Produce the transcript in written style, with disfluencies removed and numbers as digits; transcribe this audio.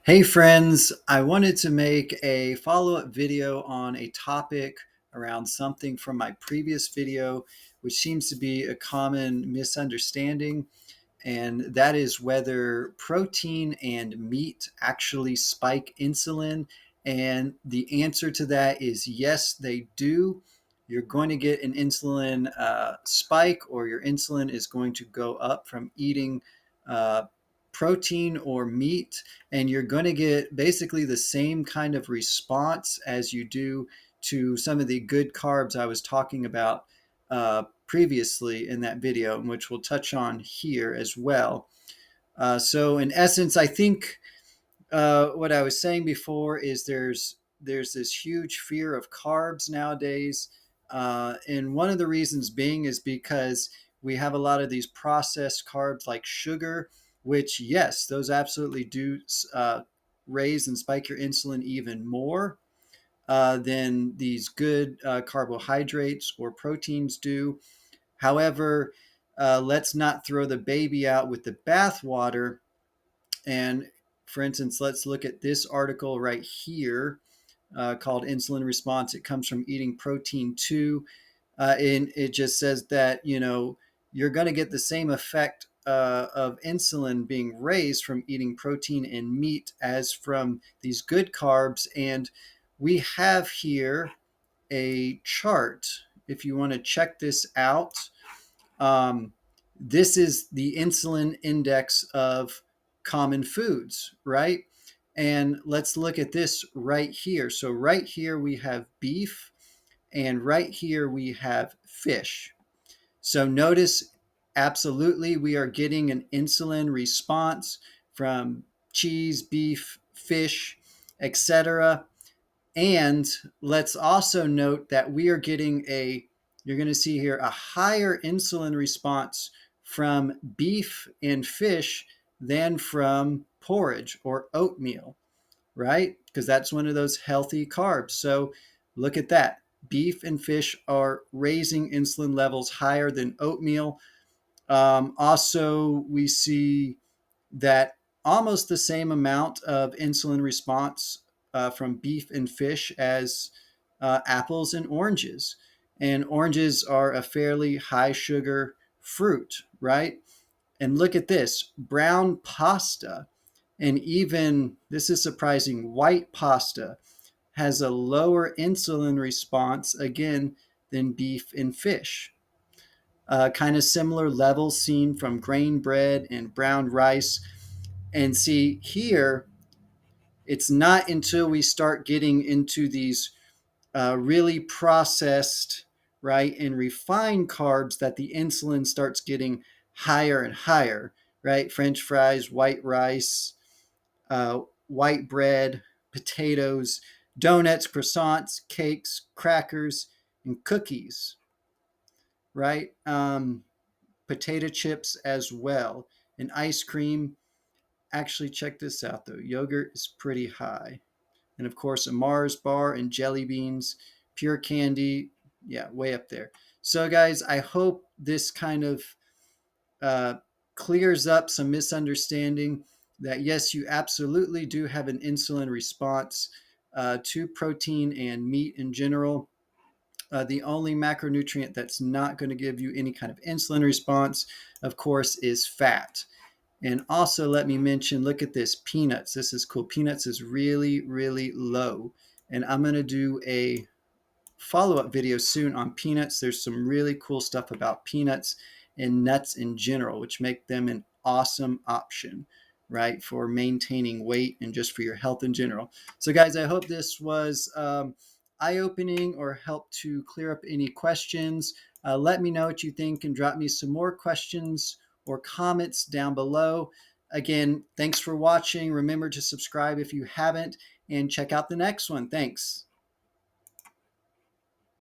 Hey friends, I wanted to make a follow-up video on a topic around something from my previous video, which seems to be a common misunderstanding, and that is whether protein and meat actually spike insulin. And the answer to that is yes, they do. You're going to get an insulin spike, or your insulin is going to go up from eating uh, protein or meat, and you're going to get basically the same kind of response as you do to some of the good carbs I was talking about previously in that video, and which we'll touch on here as well. So in essence, I think what I was saying before is there's this huge fear of carbs nowadays, and one of the reasons being is because we have a lot of these processed carbs like sugar, which yes, those absolutely do raise and spike your insulin even more than these good carbohydrates or proteins do. However, let's not throw the baby out with the bathwater. And for instance, let's look at this article right here called Insulin Response. It comes from Eating Protein 2. And it just says that, you're going to get the same effect of insulin being raised from eating protein and meat as from these good carbs. And we have here a chart. If you want to check this out, um, this is the insulin index of common foods, right? And let's look at this right here. So, right here we have beef, and right here we have fish. So, notice absolutely we are getting an insulin response from cheese, beef, fish, etc. And let's also note that we are getting you're going to see here, a higher insulin response from beef and fish than from porridge or oatmeal, right? Because that's one of those healthy carbs. So look at that. Beef and fish are raising insulin levels higher than oatmeal. Also, we see that almost the same amount of insulin response from beef and fish as apples and oranges. And oranges are a fairly high sugar fruit, right? And look at this, brown pasta, and even, this is surprising, white pasta has a lower insulin response, again, than beef and fish. Kind of similar levels seen from grain bread and brown rice. And see here, it's not until we start getting into these really processed, right, and refined carbs that the insulin starts getting higher and higher, right? French fries, white rice, white bread, potatoes, donuts, croissants, cakes, crackers, and cookies, right? Potato chips as well, and ice cream. Actually, check this out though. Yogurt is pretty high. And of course, a Mars bar and jelly beans, pure candy. Yeah, way up there. So, guys, I hope this kind of uh, clears up some misunderstanding that yes, you absolutely do have an insulin response to protein and meat in general. The only macronutrient that's not going to give you any kind of insulin response, of course, is fat. And also, let me mention, look at this, peanuts. This is cool. Peanuts is really, really low. And I'm going to do a follow-up video soon on peanuts. There's some really cool stuff about peanuts and nuts in general, which make them an awesome option, right, for maintaining weight and just for your health in general. So, guys, I hope this was eye-opening or helped to clear up any questions. Let me know what you think and drop me some more questions or comments down below. Again, thanks for watching. Remember to subscribe if you haven't, and check out the next one. Thanks.